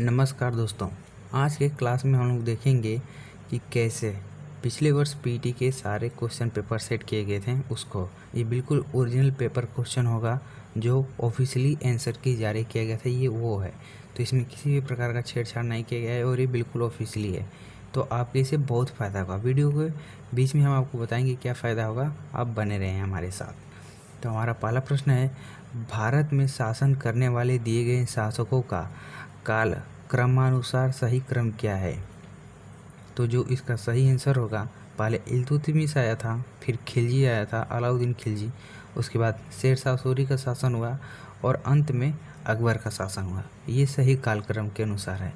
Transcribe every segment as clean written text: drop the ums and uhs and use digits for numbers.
नमस्कार दोस्तों, आज के क्लास में हम लोग देखेंगे कि कैसे पिछले वर्ष पीटी के सारे क्वेश्चन पेपर सेट किए गए थे उसको। ये बिल्कुल ओरिजिनल पेपर क्वेश्चन होगा जो ऑफिशियली आंसर की जारी किया गया था, ये वो है। तो इसमें किसी भी प्रकार का छेड़छाड़ नहीं किया गया है और ये बिल्कुल ऑफिशियली है। तो आपके इसे बहुत फ़ायदा होगा। वीडियो के बीच में हम आपको बताएंगे क्या फ़ायदा होगा, आप बने रहें हमारे साथ। तो हमारा पहला प्रश्न है, भारत में शासन करने वाले दिए गए शासकों का काल क्रमानुसार सही क्रम क्या है? तो जो इसका सही आंसर होगा, पहले इल्तुतमिश आया था, फिर खिलजी आया था, अलाउद्दीन खिलजी, उसके बाद शेरशाह सूरी का शासन हुआ और अंत में अकबर का शासन हुआ। ये सही कालक्रम के अनुसार है।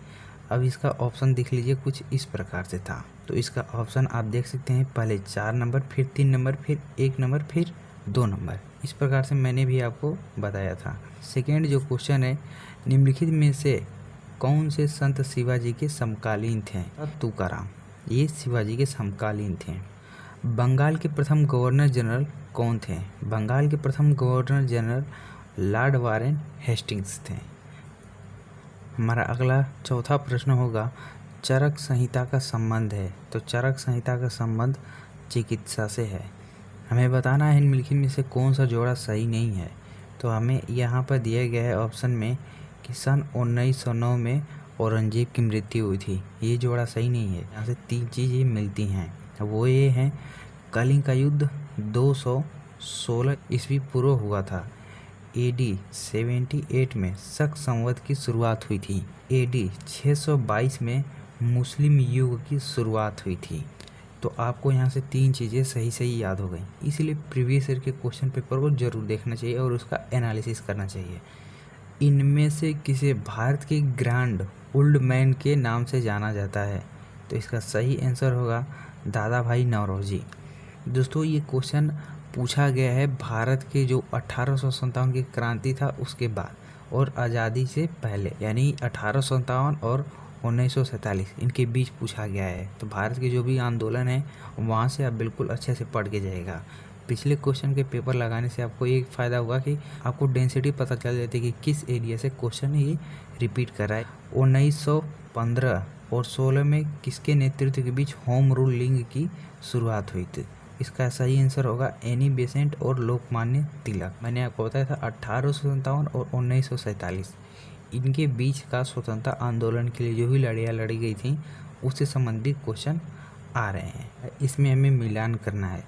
अब इसका ऑप्शन देख लीजिए, कुछ इस प्रकार से था। तो इसका ऑप्शन आप देख सकते हैं, पहले 4 नंबर, फिर 3 नंबर, फिर 1 नंबर, फिर 2 नंबर। इस प्रकार से मैंने भी आपको बताया था। सेकेंड जो क्वेश्चन है, निम्नलिखित में से कौन से संत शिवाजी के समकालीन थे? तुकाराम, ये शिवाजी के समकालीन थे। बंगाल के प्रथम गवर्नर जनरल कौन थे? बंगाल के प्रथम governor general Lord Warren Hastings थे। हमारा अगला चौथा प्रश्न होगा, चरक संहिता का संबंध है। तो चरक संहिता का संबंध चिकित्सा से है। हमें बताना है निम्नलिखित में से कौन सा जोड़ा सही नहीं है। तो हमें यहाँ पर दिया गया है ऑप्शन में कि सन 1909 में औरंगजेब की मृत्यु हुई थी। ये जोड़ा सही नहीं है। यहाँ से 3 चीज़ें मिलती हैं, वो ये हैं, कलिंग का युद्ध 216 ईस्वी पूर्व हुआ था। AD 78 में शक संवत की शुरुआत हुई थी। AD 622 में मुस्लिम युग की शुरुआत हुई थी। तो आपको यहाँ से 3 चीज़ें सही सही याद हो गई। इसलिए प्रीवियस ईयर के क्वेश्चन पेपर को जरूर देखना चाहिए और उसका एनालिसिस करना चाहिए। इनमें से किसे भारत के ग्रैंड ओल्ड मैन के नाम से जाना जाता है? तो इसका सही आंसर होगा दादा भाई नौरोजी। दोस्तों, ये क्वेश्चन पूछा गया है भारत के जो 1857 की क्रांति था उसके बाद और आज़ादी से पहले, यानी 1857 और 1947 इनके बीच पूछा गया है। तो भारत के जो भी आंदोलन है वहाँ से आप बिल्कुल अच्छे से पढ़ के जाएगा। पिछले क्वेश्चन के पेपर लगाने से आपको एक फ़ायदा हुआ कि आपको डेंसिटी पता चल जाती है कि किस एरिया से क्वेश्चन ये रिपीट कर रहा है। 1915 और 16 में किसके नेतृत्व के बीच होम रूल लीग की शुरुआत हुई थी? इसका सही आंसर होगा एनी बेसेंट और लोकमान्य तिलक। मैंने आपको बताया था 1857 और 1947 इनके बीच का स्वतंत्रता आंदोलन के लिए जो भी लड़ाइयाँ लड़ी गई थी उससे संबंधित क्वेश्चन आ रहे हैं। इसमें हमें मिलान करना है।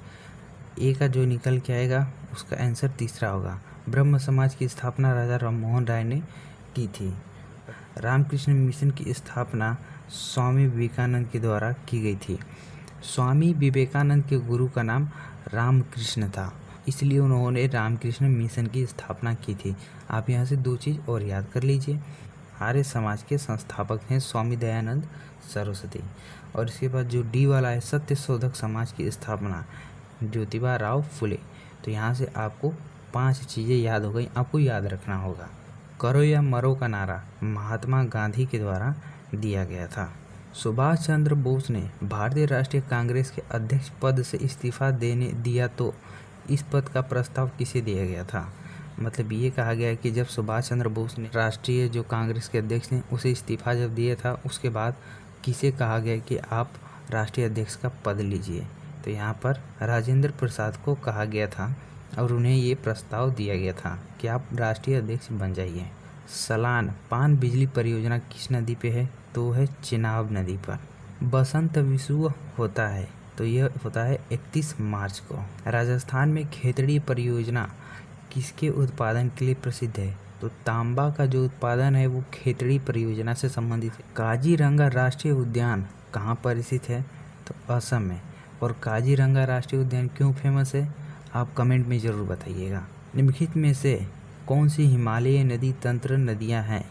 ए का जो निकल के आएगा उसका आंसर तीसरा होगा। ब्रह्म समाज की स्थापना राजा राममोहन राय ने की थी। रामकृष्ण मिशन की स्थापना स्वामी विवेकानंद के द्वारा की गई थी। स्वामी विवेकानंद के गुरु का नाम रामकृष्ण था, इसलिए उन्होंने रामकृष्ण मिशन की स्थापना की थी। आप यहाँ से 2 चीज़ और याद कर लीजिए। आर्य समाज के संस्थापक हैं स्वामी दयानंद सरस्वती। और इसके बाद जो डी वाला है, सत्य शोधक समाज की स्थापना ज्योतिबा राव फुले। तो यहाँ से आपको 5 चीज़ें याद हो गई, आपको याद रखना होगा। करो या मरो का नारा महात्मा गांधी के द्वारा दिया गया था। सुभाष चंद्र बोस ने भारतीय राष्ट्रीय कांग्रेस के अध्यक्ष पद से इस्तीफा देने दिया, तो इस पद का प्रस्ताव किसे दिया गया था? मतलब ये कहा गया है कि जब सुभाष चंद्र बोस ने राष्ट्रीय जो कांग्रेस के अध्यक्ष ने उसे इस्तीफा जब दिया था, उसके बाद किसे कहा गया कि आप राष्ट्रीय अध्यक्ष का पद लीजिए? तो यहाँ पर राजेंद्र प्रसाद को कहा गया था और उन्हें ये प्रस्ताव दिया गया था कि आप राष्ट्रीय अध्यक्ष बन जाइए। सलान पान बिजली परियोजना किस नदी पे है? तो है चेनाब नदी पर। बसंत विषुव होता है, तो यह होता है 31 मार्च को। राजस्थान में खेतड़ी परियोजना किसके उत्पादन के लिए प्रसिद्ध है? तो तांबा का जो उत्पादन है वो खेतड़ी परियोजना से संबंधित है। काजीरंगा राष्ट्रीय उद्यान कहाँ पर स्थित है? तो असम में। और काजीरंगा राष्ट्रीय उद्यान क्यों फेमस है? आप कमेंट में ज़रूर बताइएगा। निम्नलिखित में से कौन सी हिमालयी नदी तंत्र नदियाँ हैं?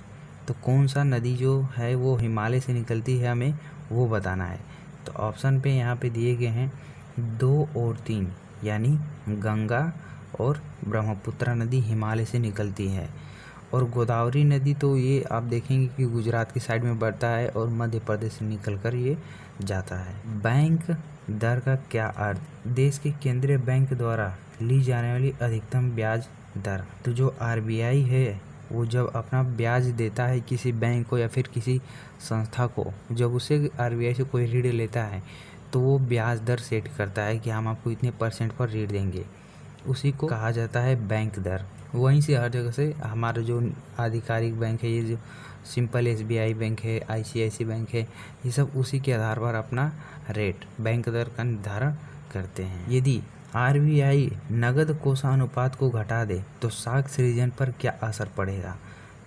तो कौन सा नदी जो है वो हिमालय से निकलती है, हमें वो बताना है। तो ऑप्शन पे यहाँ पे दिए गए हैं 2 और 3, यानी गंगा और ब्रह्मपुत्र नदी हिमालय से निकलती है। और गोदावरी नदी तो ये आप देखेंगे कि गुजरात की साइड में बढ़ता है और मध्य प्रदेश से निकलकर ये जाता है। बैंक दर का क्या अर्थ? देश के केंद्रीय बैंक द्वारा ली जाने वाली अधिकतम ब्याज दर। तो जो RBI है वो जब अपना ब्याज देता है किसी बैंक को या फिर किसी संस्था को, जब उसे आरबीआई से कोई ऋण लेता है तो वो ब्याज दर सेट करता है कि हम आपको इतने परसेंट पर ऋण देंगे, उसी को कहा जाता है बैंक दर। वहीं से हर जगह से हमारा जो आधिकारिक बैंक है, ये जो सिंपल एसबीआई बैंक है, आईसीआईसीआई बैंक है, ये सब उसी के आधार पर अपना रेट बैंक दर का निर्धारण करते हैं। यदि आरबीआई नगद कोषानुपात को घटा दे तो साख सृजन पर क्या असर पड़ेगा?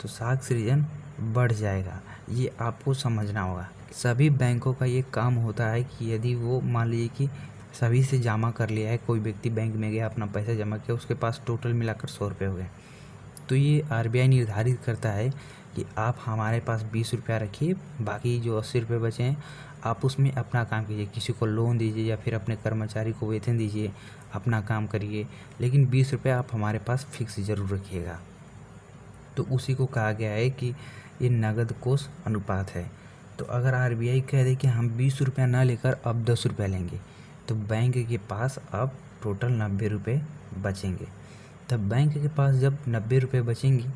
तो साख सृजन बढ़ जाएगा, ये आपको समझना होगा। सभी बैंकों का ये काम होता है कि यदि वो मान लीजिए कि सभी से जमा कर लिया है, कोई व्यक्ति बैंक में गया, अपना पैसा जमा किया, उसके पास टोटल मिलाकर 100 रुपये हुए, तो ये आरबीआई निर्धारित करता है कि आप हमारे पास 20 रुपया रखिए, बाकी जो 80 रुपये बचे हैं आप उसमें अपना काम कीजिए, किसी को लोन दीजिए या फिर अपने कर्मचारी को वेतन दीजिए, अपना काम करिए, लेकिन 20 रुपये आप हमारे पास फिक्स ज़रूर रखिएगा। तो उसी को कहा गया है कि ये नगद कोष अनुपात है। तो अगर आरबीआई कह दे कि हम 20 रुपया ना लेकर अब 10 रुपया लेंगे, तो बैंक के पास अब टोटल 90 रुपये बचेंगे। तब बैंक के पास जब 90 रुपये बचेंगे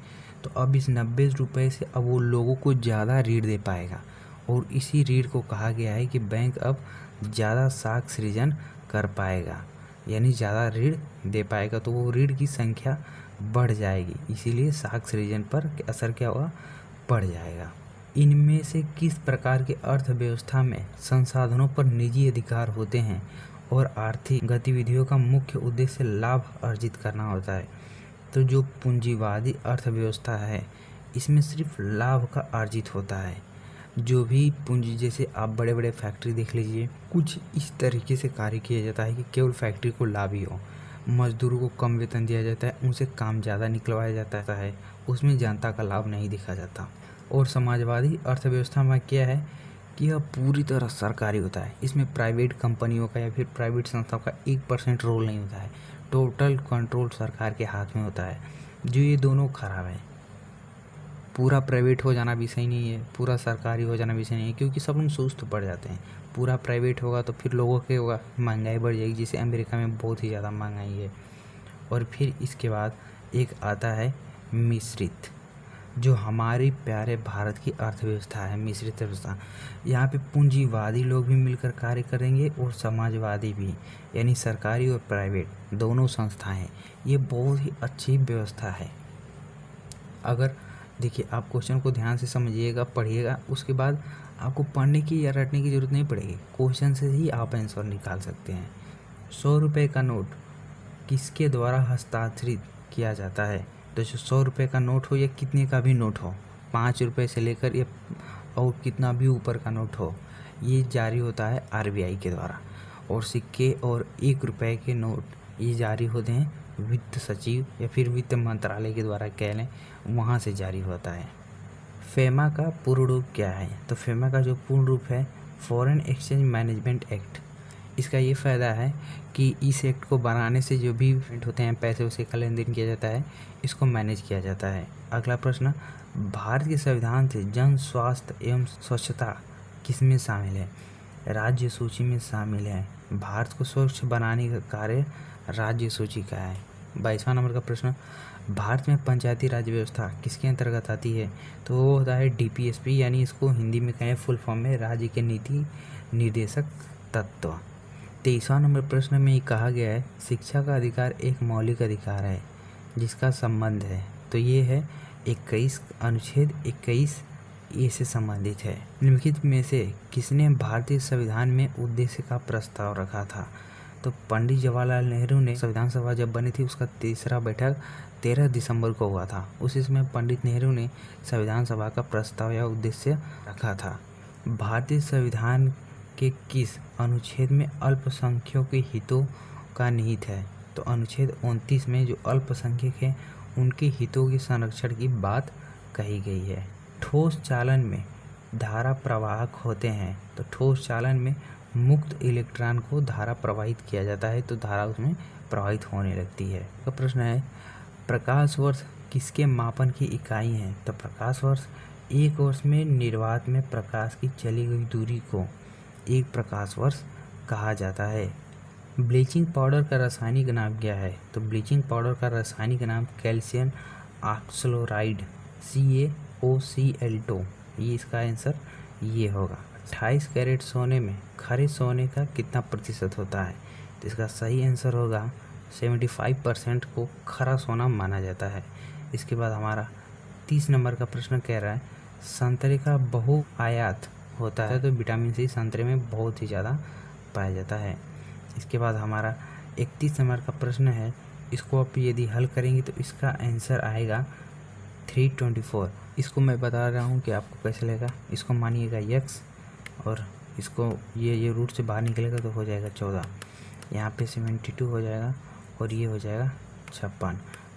तो अब इस 90 रुपये से अब वो लोगों को ज़्यादा ऋण दे पाएगा, और इसी ऋण को कहा गया है कि बैंक अब ज़्यादा साख सृजन कर पाएगा, यानी ज़्यादा ऋण दे पाएगा, तो वो ऋण की संख्या बढ़ जाएगी, इसीलिए साख सृजन पर असर क्या होगा? बढ़ जाएगा। इनमें से किस प्रकार की अर्थव्यवस्था में संसाधनों पर निजी अधिकार होते हैं और आर्थिक गतिविधियों का मुख्य उद्देश्य लाभ अर्जित करना होता है? तो जो पूंजीवादी अर्थव्यवस्था है इसमें सिर्फ लाभ का अर्जित होता है। जो भी पूंजी, जैसे आप बड़े बड़े फैक्ट्री देख लीजिए, कुछ इस तरीके से कार्य किया जाता है कि केवल फैक्ट्री को लाभ ही हो, मजदूरों को कम वेतन दिया जाता है, उनसे काम ज़्यादा निकलवाया जाता है, उसमें जनता का लाभ नहीं दिखा जाता। और समाजवादी अर्थव्यवस्था में क्या है कि यह पूरी तरह सरकारी होता है, इसमें प्राइवेट कंपनियों का या फिर प्राइवेट संस्थाओं का 1% रोल नहीं होता है, टोटल कंट्रोल सरकार के हाथ में होता है। जो ये दोनों खराब है, पूरा प्राइवेट हो जाना भी सही नहीं है, पूरा सरकारी हो जाना भी सही नहीं है, क्योंकि सब लोग सुस्त पड़ जाते हैं। पूरा प्राइवेट होगा तो फिर लोगों के होगा, महंगाई बढ़ जाएगी, जैसे अमेरिका में बहुत ही ज़्यादा महंगाई है। और फिर इसके बाद एक आता है मिश्रित, जो हमारी प्यारे भारत की अर्थव्यवस्था है, मिश्रित अर्थव्यवस्था। यहाँ पे पूंजीवादी लोग भी मिलकर कार्य करेंगे और समाजवादी भी, यानी सरकारी और प्राइवेट दोनों संस्थाएं। ये बहुत ही अच्छी व्यवस्था है। अगर देखिए, आप क्वेश्चन को ध्यान से समझिएगा, पढ़िएगा, उसके बाद आपको पढ़ने की या रटने की ज़रूरत नहीं पड़ेगी, क्वेश्चन से ही आप आंसर निकाल सकते हैं। 100 रुपये का नोट किसके द्वारा हस्ताक्षरित किया जाता है? तो जो 100 रुपये का नोट हो या कितने का भी नोट हो, 5 रुपये से लेकर या और कितना भी ऊपर का नोट हो, ये जारी होता है आरबीआई के द्वारा। और सिक्के और 1 रुपये के नोट ये जारी होते हैं वित्त सचिव या फिर वित्त मंत्रालय के द्वारा कह लें, वहाँ से जारी होता है। फेमा का पूर्ण रूप क्या है? तो फेमा का जो पूर्ण रूप है फॉरेन एक्सचेंज मैनेजमेंट एक्ट। इसका ये फ़ायदा है कि इस एक्ट को बनाने से जो भी इवेंट होते हैं, पैसे उसे का लेन देन किया जाता है, इसको मैनेज किया जाता है। अगला प्रश्न, भारत के संविधान से जन स्वास्थ्य एवं स्वच्छता किसमें शामिल है? राज्य सूची में शामिल है। भारत को स्वच्छ बनाने का कार्य राज्य सूची का है। 22वां नंबर का प्रश्न, भारत में पंचायती राज व्यवस्था किसके अंतर्गत आती है? तो वो होता है डीपीएसपी, यानी इसको हिंदी में कहें फुल फॉर्म में राज्य के नीति निर्देशक तत्व। 23वां नंबर प्रश्न में कहा गया है शिक्षा का अधिकार एक मौलिक अधिकार है जिसका संबंध है, तो ये है 21 अनुच्छेद 21 ए से संबंधित है। निम्नलिखित में से किसने भारतीय संविधान में उद्देश्य का प्रस्ताव रखा था? तो पंडित जवाहरलाल नेहरू ने। संविधान सभा जब बनी थी उसका तीसरा बैठक 13 दिसंबर को हुआ था। उस समय पंडित नेहरू ने संविधान सभा का प्रस्ताव या उद्देश्य रखा था। भारतीय संविधान के किस अनुच्छेद में अल्पसंख्यकों के हितों का निहित है? तो अनुच्छेद 29 में जो अल्पसंख्यक हैं उनके हितों के संरक्षण की बात कही गई है। ठोस चालन में धारा प्रवाहक होते हैं, तो ठोस चालन में मुक्त इलेक्ट्रॉन को धारा प्रवाहित किया जाता है, तो धारा उसमें प्रवाहित होने लगती है। तो प्रश्न है प्रकाश वर्ष किसके मापन की इकाई है? तो प्रकाश वर्ष एक वर्ष में निर्वात में प्रकाश की चली गई दूरी को एक प्रकाश वर्ष कहा जाता है। ब्लीचिंग पाउडर का रासायनिक नाम क्या है? तो ब्लीचिंग पाउडर का रासायनिक नाम कैल्शियम ऑक्सलोराइड CaOCl2, ये इसका आंसर ये होगा। 28 कैरेट सोने में खरे सोने का कितना प्रतिशत होता है? तो इसका सही आंसर होगा 75% को खरा सोना माना जाता है। इसके बाद हमारा 30 नंबर का प्रश्न कह रहा है संतरे का बहुआयात होता है, तो विटामिन सी संतरे में बहुत ही ज़्यादा पाया जाता है। इसके बाद हमारा 31 नंबर का प्रश्न है, इसको आप यदि हल करेंगे तो इसका आंसर आएगा 324। इसको मैं बता रहा हूँ कि आपको कैसे लगेगा। इसको मानिएगा x और इसको ये रूट से बाहर निकलेगा तो हो जाएगा 14, यहाँ पे 72 हो जाएगा और ये हो जाएगा 56।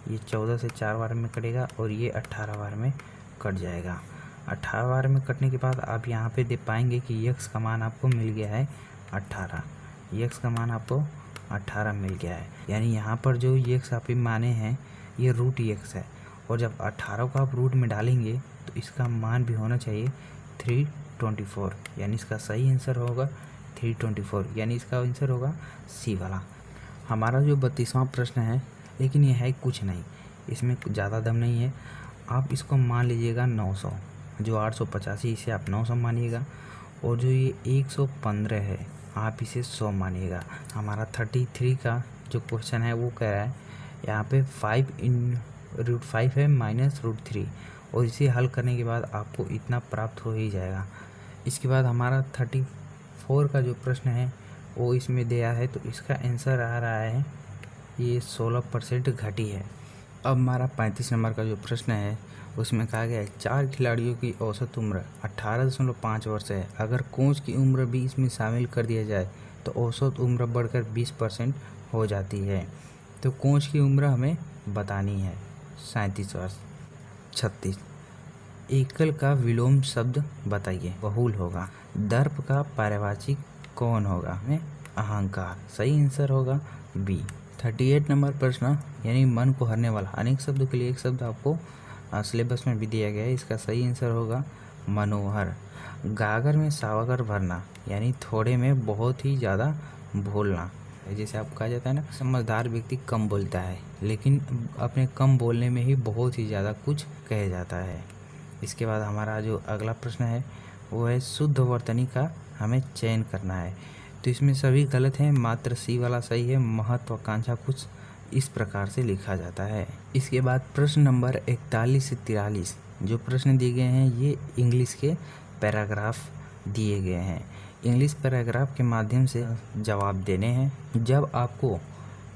ये 14 से 4 बार में कटेगा और ये 18 बार में कट जाएगा। 18 बार में कटने के बाद आप यहाँ पे दे पाएंगे कि x का मान आपको मिल गया है 18। x का मान आपको 18 मिल गया है, यानी यहाँ पर जो x आप माने हैं ये रूट x है, और जब 18 को आप रूट में डालेंगे तो इसका मान भी होना चाहिए 324, यानी इसका सही आंसर होगा 324, यानी इसका आंसर होगा सी वाला। हमारा जो 32वां प्रश्न है, लेकिन यह है कुछ नहीं, इसमें ज़्यादा दम नहीं है। आप इसको मान लीजिएगा 900, जो 885 इसे आप 900 मानिएगा, और जो ये 115 है आप इसे 100 मानिएगा। हमारा 33 का जो क्वेश्चन है वो कह रहा है यहाँ पे 5 है माइनस √3, और इसे हल करने के बाद आपको इतना प्राप्त हो ही जाएगा। इसके बाद हमारा 34 का जो प्रश्न है वो इसमें दिया है, तो इसका आंसर आ रहा है ये 16% घटी है। अब हमारा 35 नंबर का जो प्रश्न है उसमें कहा गया है 4 खिलाड़ियों की औसत उम्र 18.5 वर्ष है। अगर कोच की उम्र भी इसमें शामिल कर दिया जाए तो औसत उम्र बढ़कर 20% हो जाती है। तो कोच की उम्र हमें बतानी है। 37 वर्ष। 36। एकल का विलोम शब्द बताइए। बहुल होगा। दर्प का पर्यायवाची कौन होगा? हमें अहंकार। सही आंसर होगा बी। 38 नंबर प्रश्न, यानी मन को हरने वाला। अनेक शब्दों के लिए एक शब्द आपको सिलेबस में भी दिया गया है, इसका सही आंसर होगा मनोहर। गागर में सावागर भरना, यानी थोड़े में बहुत ही ज़्यादा भूलना। जैसे आप कहा जाता है ना, समझदार व्यक्ति कम बोलता है, लेकिन अपने कम बोलने में ही बहुत ही ज़्यादा कुछ कह जाता है। इसके बाद हमारा जो अगला प्रश्न है वो है शुद्ध वर्तनी का हमें चयन करना है। तो इसमें सभी गलत हैं, मात्र सी वाला सही है। महत्वाकांक्षा कुछ इस प्रकार से लिखा जाता है। इसके बाद प्रश्न नंबर 41 से 43 जो प्रश्न दिए गए हैं ये इंग्लिश के पैराग्राफ दिए गए हैं। इंग्लिश पैराग्राफ के माध्यम से जवाब देने हैं। जब आपको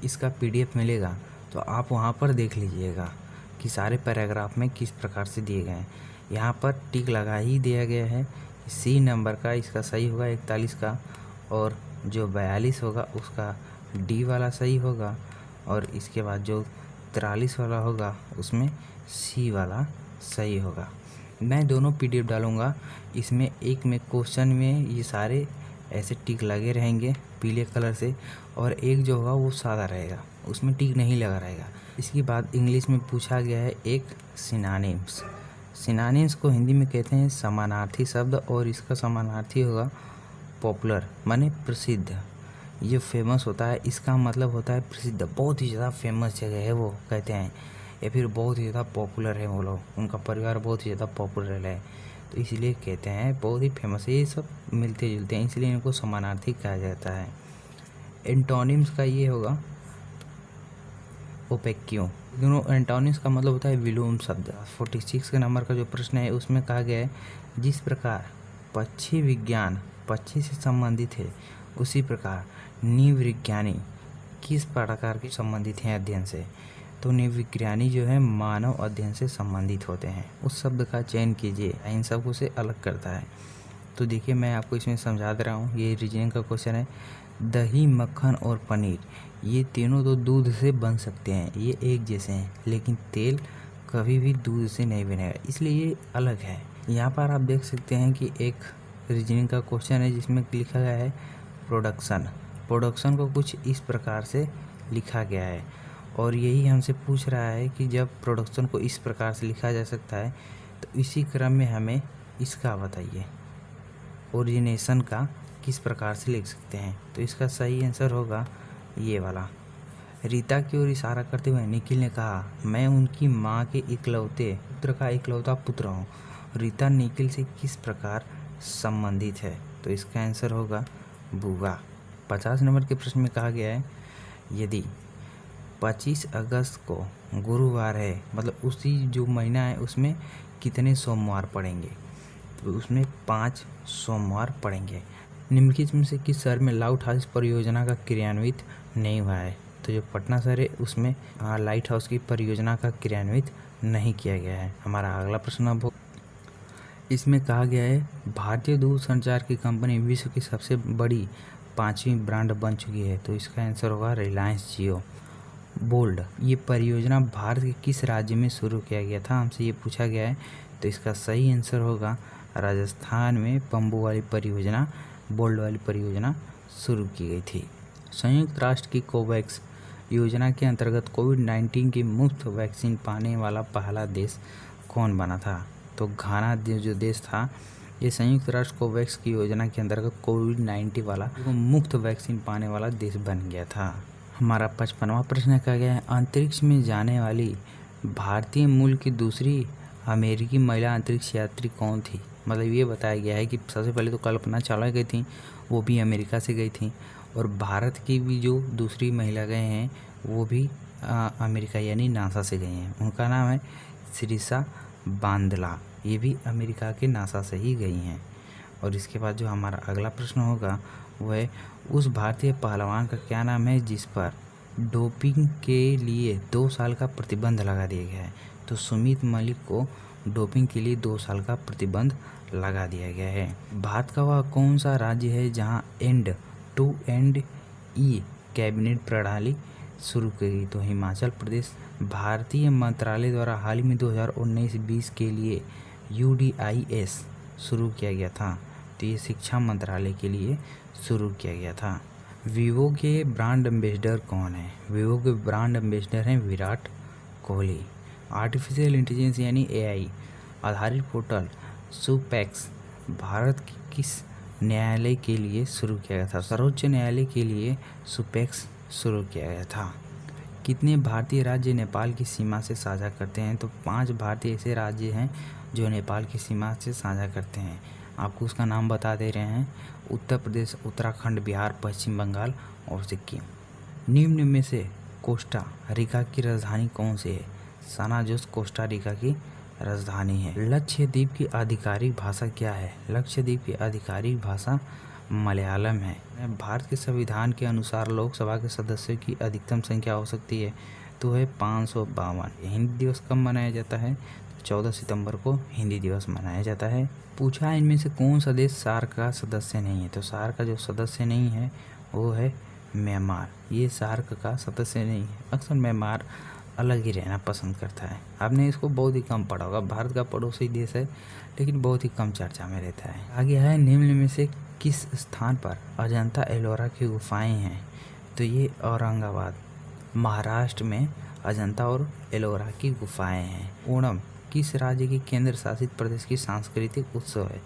इसका PDF मिलेगा तो आप वहाँ पर देख लीजिएगा कि सारे पैराग्राफ में किस प्रकार से दिए गए हैं। यहाँ पर टिक लगा ही दिया गया है। सी नंबर का इसका सही होगा 41 का, और जो 42 होगा उसका डी वाला सही होगा, और इसके बाद जो 43 वाला होगा उसमें सी वाला सही होगा। मैं दोनों PDF डालूँगा, इसमें एक में क्वेश्चन में ये सारे ऐसे टिक लगे रहेंगे पीले कलर से, और एक जो होगा वो सादा रहेगा, उसमें टिक नहीं लगा रहेगा। इसके बाद इंग्लिश में पूछा गया है एक सिनोनिम्स। सिनोनिम्स को हिंदी में कहते हैं समानार्थी शब्द, और इसका समानार्थी होगा पॉपुलर, माने प्रसिद्ध। ये फेमस होता है, इसका मतलब होता है प्रसिद्ध, बहुत ही ज़्यादा फेमस जगह है वो कहते हैं, या फिर बहुत ही ज़्यादा पॉपुलर है वो लोग, उनका परिवार बहुत ही ज़्यादा पॉपुलर है, तो इसलिए कहते हैं बहुत ही फेमस है। ये सब मिलते जुलते हैं, इसलिए इनको समानार्थी कहा जाता है। एंटोनिम्स का ये होगा ओपेक्यूम। दोनों एंटोनिम्स का मतलब होता है विलोम शब्द। 46 के नंबर का जो प्रश्न है उसमें कहा गया है जिस प्रकार पक्षी विज्ञान पक्षी से संबंधित है, उसी प्रकार नृविज्ञानी किस प्रकार के संबंधित हैं अध्ययन से? तो नृविज्ञानी जो है मानव अध्ययन से संबंधित होते हैं। उस शब्द का चयन कीजिए, इन सबको से अलग करता है। तो देखिए मैं आपको इसमें समझा दे रहा हूँ। ये रीजनिंग का क्वेश्चन है। दही, मक्खन और पनीर ये तीनों तो दूध से बन सकते हैं, ये एक जैसे हैं, लेकिन तेल कभी भी दूध से नहीं बनेगा, इसलिए ये अलग है। यहाँ पर आप देख सकते हैं कि एक रीजनिंग का क्वेश्चन है जिसमें लिखा गया है प्रोडक्शन। प्रोडक्शन को कुछ इस प्रकार से लिखा गया है, और यही हमसे पूछ रहा है कि जब प्रोडक्शन को इस प्रकार से लिखा जा सकता है तो इसी क्रम में हमें इसका बताइए ओरिजिनेशन का किस प्रकार से लिख सकते हैं। तो इसका सही आंसर होगा ये वाला। रीता की ओर इशारा करते हुए निखिल ने कहा, मैं उनकी माँ के इकलौते पुत्र का इकलौता पुत्र हूँ। रीता निखिल से किस प्रकार संबंधित है? तो इसका आंसर होगा बुआ। 50 नंबर के प्रश्न में कहा गया है, यदि 25 अगस्त को गुरुवार है, मतलब उसी जो महीना है उसमें कितने सोमवार पड़ेंगे? तो उसमें 5 सोमवार पड़ेंगे। निम्नलिखित में से किस शहर में लाइट हाउस परियोजना का क्रियान्वित नहीं हुआ है? तो जो पटना शहर है उसमें लाइट हाउस की परियोजना का क्रियान्वित नहीं किया गया है। हमारा अगला प्रश्न अब इसमें कहा गया है, भारतीय दूरसंचार की कंपनी विश्व की सबसे बड़ी 5वीं ब्रांड बन चुकी है। तो इसका आंसर होगा रिलायंस जियो। बोल्ड, ये परियोजना भारत के किस राज्य में शुरू किया गया था? हमसे ये पूछा गया है। तो इसका सही आंसर होगा राजस्थान में बम्बू वाली परियोजना, बोल्ड वाली परियोजना शुरू की गई थी। संयुक्त राष्ट्र की कोवैक्स योजना के अंतर्गत कोविड-19 की मुफ्त वैक्सीन पाने वाला पहला देश कौन बना था? तो घाना जो देश था, ये संयुक्त राष्ट्र कोवैक्स की योजना के अंतर्गत कोविड-19 वाला मुफ्त वैक्सीन पाने वाला देश बन गया था। हमारा 55वां प्रश्न कहा गया है, अंतरिक्ष में जाने वाली भारतीय मूल की दूसरी अमेरिकी महिला अंतरिक्ष यात्री कौन थी? मतलब ये बताया गया है कि सबसे पहले तो कल्पना चावला गई थी, वो भी अमेरिका से गई थी, और भारत की भी जो दूसरी महिला गए हैं वो भी अमेरिका यानी नासा से गए हैं। उनका नाम है शिरीषा बांदला, ये भी अमेरिका के नासा से ही गई हैं। और इसके बाद जो हमारा अगला प्रश्न होगा वह उस भारतीय पहलवान का क्या नाम है जिस पर डोपिंग के लिए 2 साल का प्रतिबंध लगा दिया गया है? तो सुमित मलिक को डोपिंग के लिए 2 साल का प्रतिबंध लगा दिया गया है। भारत का वह कौन सा राज्य है जहां end to end e cabinet प्रणाली शुरू की गई? तो हिमाचल प्रदेश। भारतीय मंत्रालय द्वारा हाल ही में 2019-20 के लिए UDIS शुरू किया गया था। तो ये शिक्षा मंत्रालय के लिए शुरू किया गया था। वीवो के ब्रांड एम्बेसडर कौन है? वीवो के ब्रांड एम्बेसडर हैं विराट कोहली। आर्टिफिशियल इंटेलिजेंस यानी AI आधारित पोर्टल सुपेक्स भारत की किस न्यायालय के लिए शुरू किया गया था? सर्वोच्च न्यायालय के लिए सुपेक्स शुरू किया गया था। कितने भारतीय राज्य नेपाल की सीमा से साझा करते हैं? तो 5 भारतीय ऐसे राज्य हैं जो नेपाल की सीमा से साझा करते हैं। आपको उसका नाम बता दे रहे हैं, उत्तर प्रदेश, उत्तराखंड, बिहार, पश्चिम बंगाल और सिक्किम। निम्न में से कोस्टा रिका की राजधानी कौन सी है? साना जोस कोस्टा रिका की राजधानी है। लक्षद्वीप की आधिकारिक भाषा क्या है? लक्षद्वीप की आधिकारिक भाषा मलयालम है। भारत के संविधान के अनुसार लोकसभा के सदस्यों की अधिकतम संख्या हो सकती है तो है 552। हिंदी दिवस कब मनाया जाता है? 14 सितंबर को हिंदी दिवस मनाया जाता है। पूछा इनमें से कौन सा देश सार्क का सदस्य नहीं है? तो सार्क का जो सदस्य नहीं है वो है म्यांमार। ये सार्क का सदस्य नहीं है। अक्सर म्यांमार अलग ही रहना पसंद करता है। आपने इसको बहुत ही कम पढ़ा होगा। भारत का पड़ोसी देश है लेकिन बहुत ही कम चर्चा में रहता है। आगे है, निम्न में से किस स्थान पर अजंता एलोरा की गुफाएं हैं? तो ये औरंगाबाद महाराष्ट्र में अजंता और एलोरा की गुफाएं हैं। ओणम किस राज्य की केंद्र शासित प्रदेश की सांस्कृतिक उत्सव है?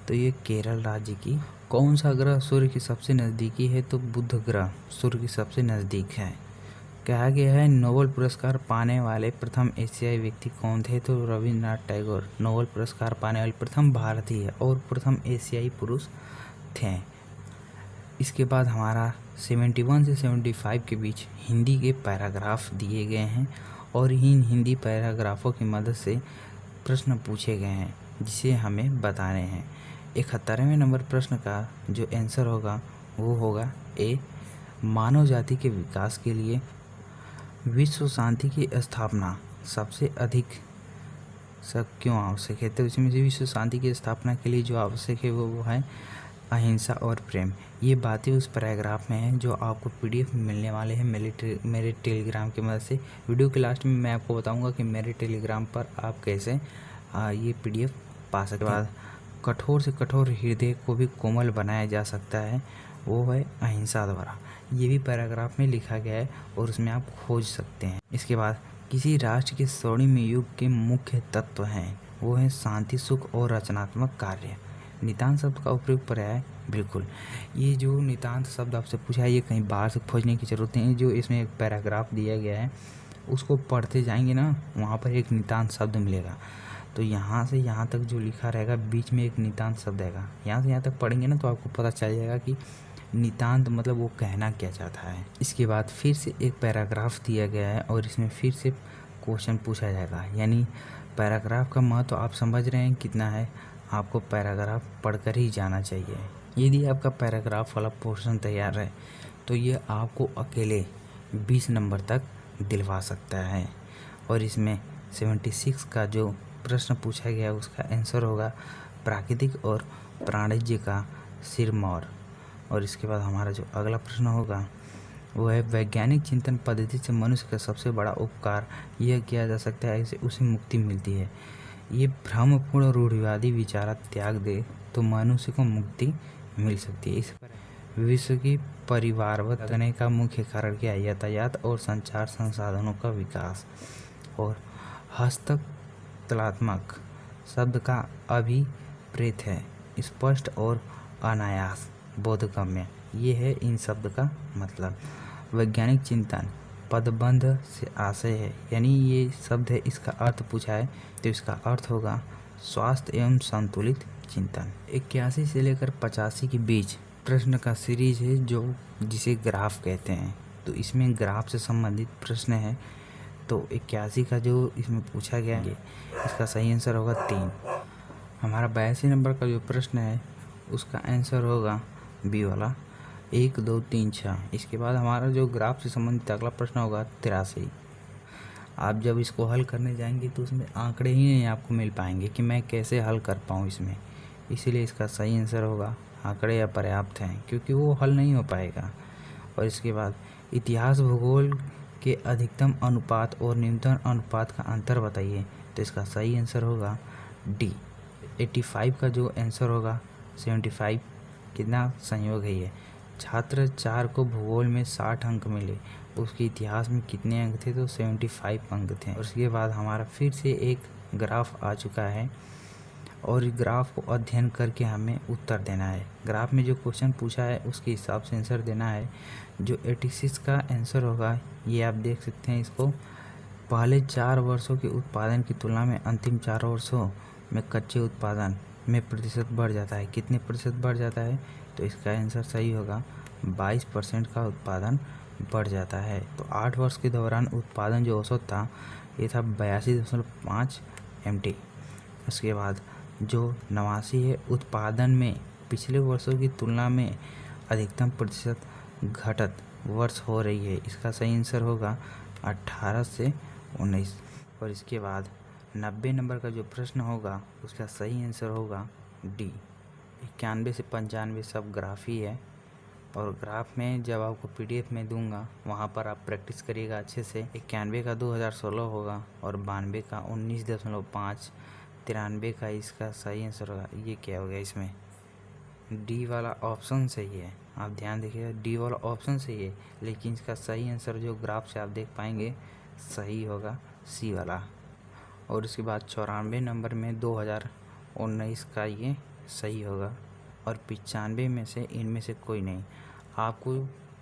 तो ये केरल राज्य की। कौन सा ग्रह सूर्य की सबसे नज़दीकी है? तो बुध ग्रह सूर्य की सबसे नज़दीक है। कहा गया है नोबेल पुरस्कार पाने वाले प्रथम एशियाई व्यक्ति कौन थे? तो रविन्द्रनाथ टैगोर नोबेल पुरस्कार पाने वाले प्रथम भारतीय और प्रथम एशियाई पुरुष थे। इसके बाद हमारा 71 से 75 के बीच हिंदी के पैराग्राफ दिए गए हैं और इन हिंदी पैराग्राफों की मदद से प्रश्न पूछे गए हैं जिसे हमें बताने हैं। 71वें नंबर प्रश्न का जो आंसर होगा वो होगा ए, मानव जाति के विकास के लिए विश्व शांति की स्थापना सबसे अधिक क्यों आवश्यक है? तो इसमें से विश्व शांति की स्थापना के लिए जो आवश्यक है वो है अहिंसा और प्रेम। ये बातें उस पैराग्राफ में हैं जो आपको PDF में मिलने वाले हैं मेरे टेलीग्राम की मदद से। वीडियो के लास्ट में मैं आपको बताऊंगा कि मेरे टेलीग्राम पर आप कैसे ये PDF पा सकते हैं। कठोर से कठोर हृदय को भी कोमल बनाया जा सकता है, वो है अहिंसा द्वारा। ये भी पैराग्राफ में लिखा गया है और उसमें आप खोज सकते हैं। इसके बाद किसी राष्ट्र के स्वर्णिम युग के मुख्य तत्व हैं, वो हैं शांति, सुख और रचनात्मक कार्य। नितांत शब्द का उपयुक्त पर्याय बिल्कुल। ये जो नितांत शब्द आपसे पूछा है ये कहीं बाहर से खोजने की ज़रूरत नहीं है। जो इसमें एक पैराग्राफ दिया गया है उसको पढ़ते जाएंगे ना, वहाँ पर एक नितांत शब्द मिलेगा। तो यहाँ से यहाँ तक जो लिखा रहेगा बीच में एक नितांत शब्द आएगा। यहाँ से यहाँ तक पढ़ेंगे ना तो आपको पता चल जाएगा कि नितांत मतलब वो कहना क्या चाहता है। इसके बाद फिर से एक पैराग्राफ दिया गया है और इसमें फिर से क्वेश्चन पूछा जाएगा। यानी पैराग्राफ का महत्व आप समझ रहे हैं कितना है। आपको पैराग्राफ पढ़कर ही जाना चाहिए। यदि आपका पैराग्राफ वाला पोर्शन तैयार है तो ये आपको अकेले 20 नंबर तक दिलवा सकता है। और इसमें 76 का जो प्रश्न पूछा गया है उसका आंसर होगा प्राकृतिक और प्राणिज्य का सिरमौर। और इसके बाद हमारा जो अगला प्रश्न होगा वो है वैज्ञानिक चिंतन पद्धति से मनुष्य का सबसे बड़ा उपकार यह किया जा सकता है कि उसे मुक्ति मिलती है। ये भ्रमपूर्ण रूढ़िवादी विचार त्याग दे तो मनुष्य को मुक्ति मिल सकती है। इस पर विश्व की परिवारवत करने का मुख्य कारण क्या है? यातायात और संचार संसाधनों का विकास। और हस्तकलात्मक शब्द का अभिप्रेत है स्पष्ट और अनायास बोधगम्य। ये है इन शब्द का मतलब। वैज्ञानिक चिंतन पदबंध से आशय है, यानी ये शब्द है इसका अर्थ पूछा है तो इसका अर्थ होगा स्वास्थ्य एवं संतुलित चिंतन। 81 से लेकर 85 के बीच प्रश्न का सीरीज है जो जिसे ग्राफ कहते हैं। तो इसमें ग्राफ से संबंधित प्रश्न है। तो 81 का जो इसमें पूछा गया है इसका सही आंसर होगा 3। हमारा 82 नंबर का जो प्रश्न है उसका आंसर होगा बी वाला 1 2 3 6। इसके बाद हमारा जो ग्राफ से संबंधित अगला प्रश्न होगा 83। आप जब इसको हल करने जाएंगे तो उसमें आंकड़े ही नहीं आपको मिल पाएंगे कि मैं कैसे हल कर पाऊँ इसमें। इसीलिए इसका सही आंसर होगा आंकड़े अपर्याप्त हैं क्योंकि वो हल नहीं हो पाएगा। और इसके बाद इतिहास भूगोल के अधिकतम अनुपात और न्यूनतम अनुपात का अंतर बताइए। तो इसका सही आंसर होगा डी। 85 का जो आंसर होगा 75। कितना संयोग है ये। छात्र 4 को भूगोल में 60 अंक मिले, उसके इतिहास में कितने अंक थे? तो 75 अंक थे। और उसके बाद हमारा फिर से एक ग्राफ आ चुका है और ग्राफ को अध्ययन करके हमें उत्तर देना है। ग्राफ में जो क्वेश्चन पूछा है उसके हिसाब से आंसर देना है। जो 86 का आंसर होगा ये आप देख सकते हैं इसको। पहले 4 वर्षों के उत्पादन की तुलना में अंतिम 4 वर्षों में कच्चे उत्पादन में प्रतिशत बढ़ जाता है। कितने प्रतिशत बढ़ जाता है? तो इसका आंसर सही होगा 22% का उत्पादन बढ़ जाता है। तो 8 वर्ष के दौरान उत्पादन जो औसत था ये था 82.5 MT। उसके बाद जो 89 है उत्पादन में पिछले वर्षों की तुलना में अधिकतम प्रतिशत घटत वर्ष हो रही है। इसका सही आंसर होगा 18 से 19। और इसके बाद 90 नंबर का जो प्रश्न होगा उसका सही आंसर होगा डी। 91 से 95 सब ग्राफ ही है। और ग्राफ में जब आपको PDF में दूंगा वहाँ पर आप प्रैक्टिस करिएगा अच्छे से। 91 का 2016 होगा और 92 का 19.5। 93 का इसका सही आंसर होगा। ये क्या हो गया इसमें? डी वाला ऑप्शन सही है। आप ध्यान देखिएगा डी वाला ऑप्शन सही है, लेकिन इसका सही आंसर जो ग्राफ से आप देख पाएंगे सही होगा सी वाला। और उसके बाद 94 नंबर में 2019 का ये सही होगा। और 95 में से इनमें से कोई नहीं। आपको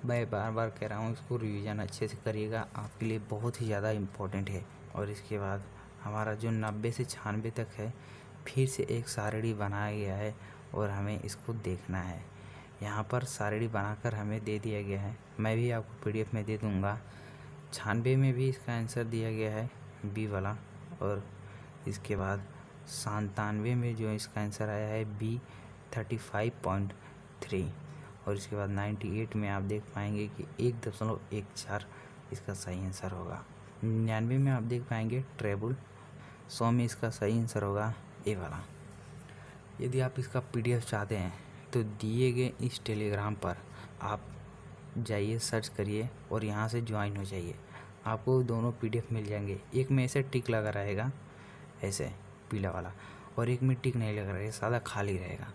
मैं बार बार कह रहा हूँ इसको रिवीजन अच्छे से करिएगा, आपके लिए बहुत ही ज़्यादा इम्पोर्टेंट है। और इसके बाद हमारा जो 90 से 96 तक है फिर से एक सारणी बनाया गया है और हमें इसको देखना है। यहाँ पर सारणी बनाकर हमें दे दिया गया है, मैं भी आपको PDF में दे दूँगा। 96 में भी इसका आंसर दिया गया है बी वाला। और इसके बाद 97 में जो इसका आंसर आया है बी 35.3। और इसके बाद 98 में आप देख पाएंगे कि 1.14 इसका सही आंसर होगा। 99 में आप देख पाएंगे ट्रेबल। 100 में इसका सही आंसर होगा ए वाला। यदि आप इसका PDF चाहते हैं तो दिए गए इस टेलीग्राम पर आप जाइए, सर्च करिए और यहाँ से ज्वाइन हो जाइए। आपको दोनों PDF मिल जाएंगे। एक में ऐसे टिक लगा रहेगा ऐसे पीला वाला, और एक में टिक नहीं लगा रहेगा, सादा खाली रहेगा।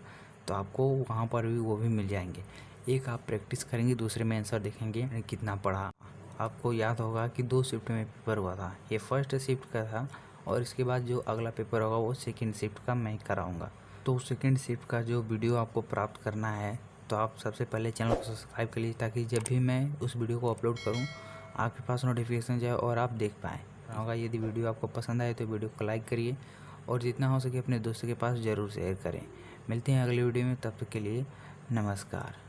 तो आपको वहाँ पर भी वो भी मिल जाएंगे। एक आप प्रैक्टिस करेंगे, दूसरे में आंसर देखेंगे कितना पढ़ा। आपको याद होगा कि 2 शिफ्ट में पेपर हुआ था। ये फर्स्ट शिफ्ट का था और इसके बाद जो अगला पेपर होगा वो सेकेंड शिफ्ट का मैं कराऊँगा। तो सेकंड शिफ्ट का जो वीडियो आपको प्राप्त करना है तो आप सबसे पहले चैनल को सब्सक्राइब कर लीजिए, ताकि जब भी मैं उस वीडियो को अपलोड करूं आपके पास नोटिफिकेशन जाए और आप देख पाएँ होगा। यदि वीडियो आपको पसंद आए तो वीडियो को लाइक करिए और जितना हो सके अपने दोस्तों के पास ज़रूर शेयर करें। मिलते हैं अगले वीडियो में, तब तक के लिए नमस्कार।